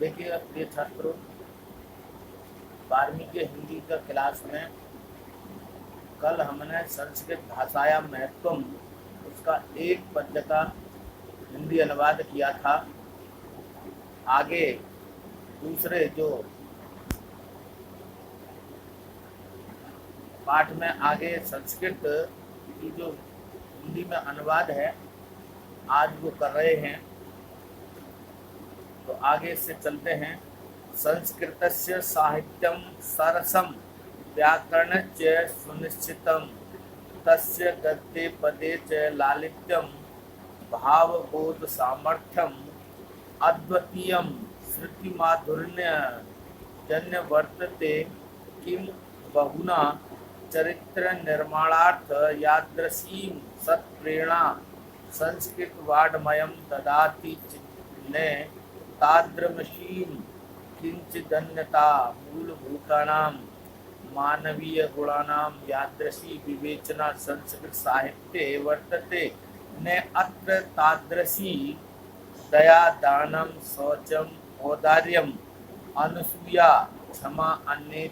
देखिए प्रिय छात्रों, 12वीं के हिंदी का क्लास में कल हमने संस्कृत भाषाया महत्वम उसका एक पद्य का हिंदी अनुवाद किया था। आगे दूसरे जो पाठ में आगे संस्कृत की जो हिंदी में अनुवाद है आज वो कर रहे हैं, तो आगे से चलते हैं। संस्कृतस्य साहित्यम सरसम व्याकरणच सुनिश्चितम तस्य गद्ये पदे च लालित्यम भावबोध सामर्थ्यम अद्वितीयम श्रुतिमाधुर्य जन्य वर्तते किम बहुना चरित्र निर्माणार्थ यादृशीं सत्प्रेरणा संस्कृत वाड्मयं ददाति ने तादृमशीं किंचिदन्यता मूलभूतानां मानवीय गुणानां यादृशी विवेचना संस्कृत साहित्ये वर्तते ने अत्र तादृशी दया दानं शौचम औदार्यम अनुसूया क्षमा अन्ये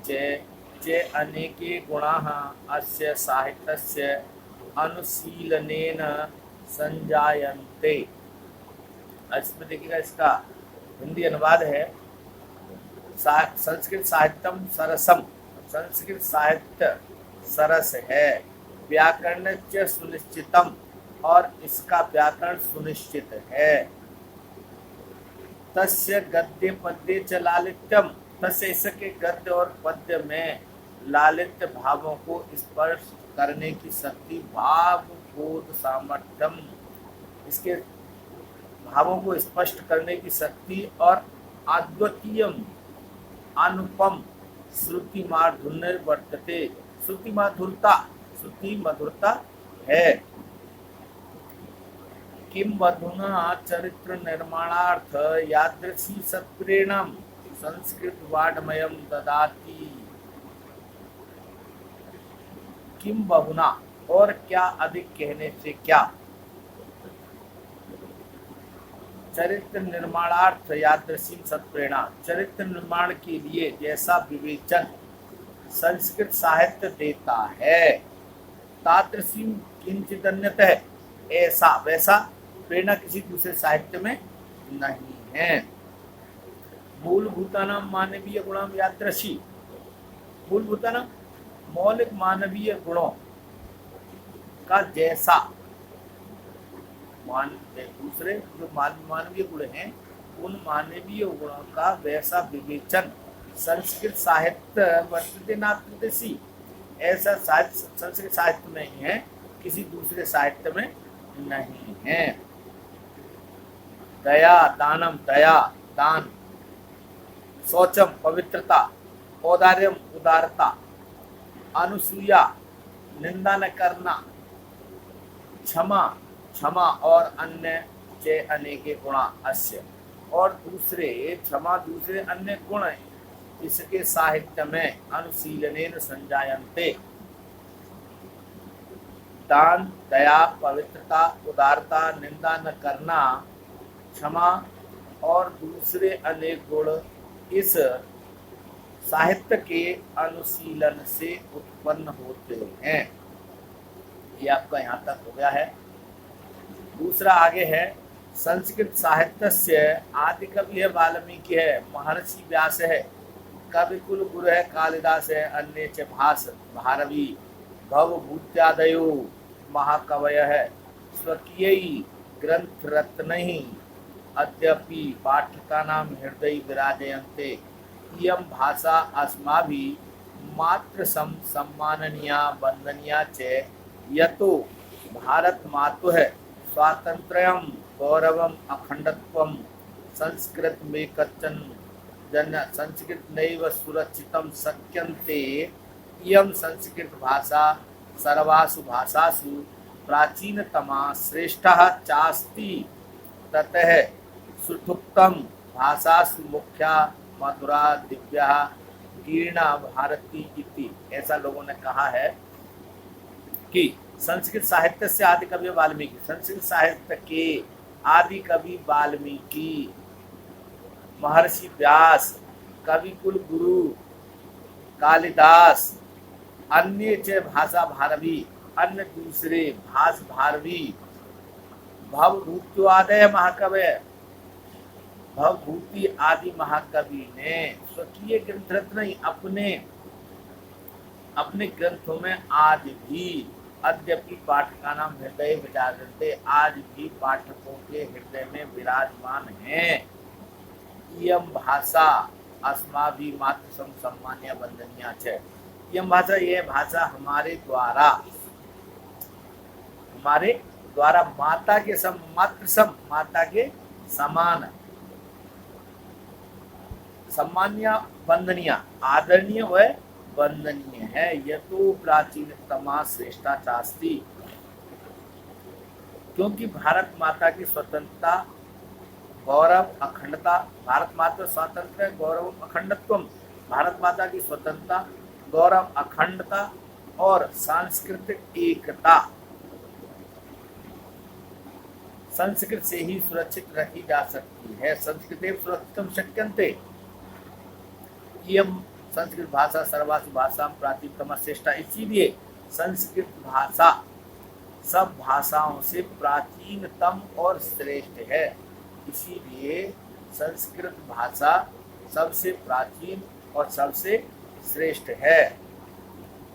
चे अनेके गुणाः अस्य साहित्यस्य अनुशीलनेन संजायन्ते। इसमें देखिएगा, इसका हिंदी अनुवाद है संस्कृत साहित्यम सरसम, संस्कृत साहित्य सरस है, व्याकरण सुनिश्चितम और इसका व्याकरण सुनिश्चित है, तस्य गद्य पद्य च लालित्यम, तस्य इसके गद्य और पद्य में लालित्य भावों को स्पर्श करने की शक्ति, भाव बोध सामर्थ्यम, इसके भावों को स्पष्ट करने की शक्ति और अद्वितीयम अनुपम श्रुति माधुर्य वर्तते, श्रुति मधुरता है। किम मधुना चरित्र निर्माणार्थ यादृशी सत्प्रेरणम संस्कृत वाड्मयम ददाति। किम बहुना, और क्या अधिक कहने से क्या, चरित्र निर्माणार्थ यादृशी सत्प्रेरणा, चरित्र निर्माण के लिए जैसा विवेचन संस्कृत साहित्य देता है, तादृशी किंचिदन्यत है, ऐसा वैसा प्रेरणा किसी दूसरे साहित्य में नहीं है। मूलभूतानां मानवीय गुणां यादृशी, मूलभूतानां मौलिक मानवीय गुणों का जैसा दूसरे जो मानवीय गुण हैं उन मानवीय गुणों का वैसा विवेचन संस्कृत साहित्य वर्तते नास्ति, ऐसा साहित्य संस्कृत साहित्य में ही है, किसी दूसरे साहित्य में नहीं है। दया दानम, दया दान, शौचम पवित्रता, औदार्यम उदारता, अनुसूया निंदा न करना, क्षमा और अन्य चे अनेके गुणा अस्य, और दूसरे क्षमा दूसरे अन्य गुण इसके साहित्य में अनुशीलनेन संजायन्ते। दान, दया, पवित्रता, उदारता, निंदा न करना, क्षमा और दूसरे अनेक गुण इस साहित्य के अनुशीलन से उत्पन्न होते हैं। ये आपका यहाँ तक हो गया है। दूसरा आगे है, संस्कृत साहित्य से आदि कवि है वाल्मीकि है, महर्षि व्यास है, कवि कुल गुरु है कालिदास है, अन्य च भास भारवी भवभूत्यादयो महाकवय है, स्वकीय ग्रंथ रत्नहि अद्यपि पाठकानां हृदय विराजयन्ते। इयं भाषा अस्माभिः मात्र सम्माननीया वंदनीया च, यतो भारत मातुः स्वातंत्र्यं गौरवम् अखंडत्वं संस्कृत में कच्चन जन संस्कृत नैव सुरक्षितं शक्यन्ते। इयं संस्कृत भाषा सर्वासु भाषासु प्राचीनतमा श्रेष्ठा चास्ति, ततः सुठुक्तम भाषासु मुख्या मधुरा दिव्या कीर्णा भारती इति। ऐसा लोगों ने कहा है कि संस्कृत साहित्य से आदि कवि वाल्मीकि, संस्कृत साहित्य के आदि कवि वाल्मीकि, महर्षि व्यास, कवि कुल गुरु कालिदास, अन्य च भाषा भारवी, अन्य दूसरे भाष भारवी, भवभूत्यादय महाकवि, भवभूति आदि महाकवि ने स्वकीय ग्रंथ रत्न अपने ग्रंथों में आज भी अद्यपि पाठका नाम हृदय विचारते, आज भी पाठकों के हृदय में विराजमान है। इयम भाषा अस्माभि मात्र सम्मान्य वंदनीय है। यम भाषा, यह भाषा हमारे द्वारा माता के माता के समान सम्मान्य वंदनीय, आदरणीय व वंदनीय है। यह तो प्राचीनतमा श्रेष्ठा चास्ती, क्योंकि भारत माता की स्वतंत्रता, गौरव, अखंडता, भारत माता स्वतंत्र गौरव अखंडत्व, भारत माता की स्वतंत्रता, गौरव, अखंडता और सांस्कृतिक एकता संस्कृत से ही सुरक्षित रखी जा सकती है। संस्कृते सुरक्षितम शक्यन्ते। इयम संस्कृत भाषा सर्वासु भाषा प्राचीनतम श्रेष्ठा, इसीलिए संस्कृत भाषा सब भाषाओं से प्राचीनतम और श्रेष्ठ है। इसीलिए संस्कृत भाषा सबसे प्राचीन और सबसे श्रेष्ठ है।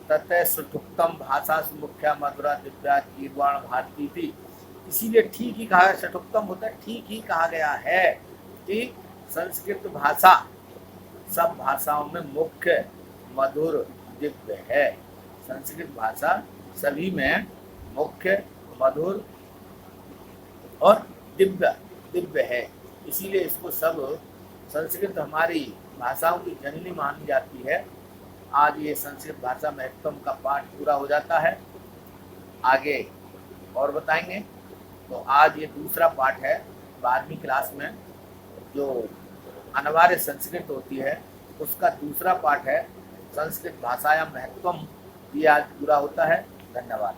ततः सुठुक्तम भाषा मुख्या मधुरा दिव्या गीर्वाण भारती थी। इसीलिए ठीक ही कहा, सठुक्तम होता है ठीक ही कहा गया है कि संस्कृत भाषा सब भाषाओं में मुख्य, मधुर, दिव्य है। संस्कृत भाषा सभी में मुख्य, मधुर और दिव्य है। इसीलिए इसको सब संस्कृत हमारी भाषाओं की जननी मानी जाती है। आज ये संस्कृत भाषा महत्व का पाठ पूरा हो जाता है। आगे और बताएंगे। तो आज ये दूसरा पाठ है 12वीं क्लास में, जो अनिवार्य संस्कृत होती है उसका दूसरा पाठ है संस्कृत भाषाया महत्वम। ये आज पूरा होता है। धन्यवाद।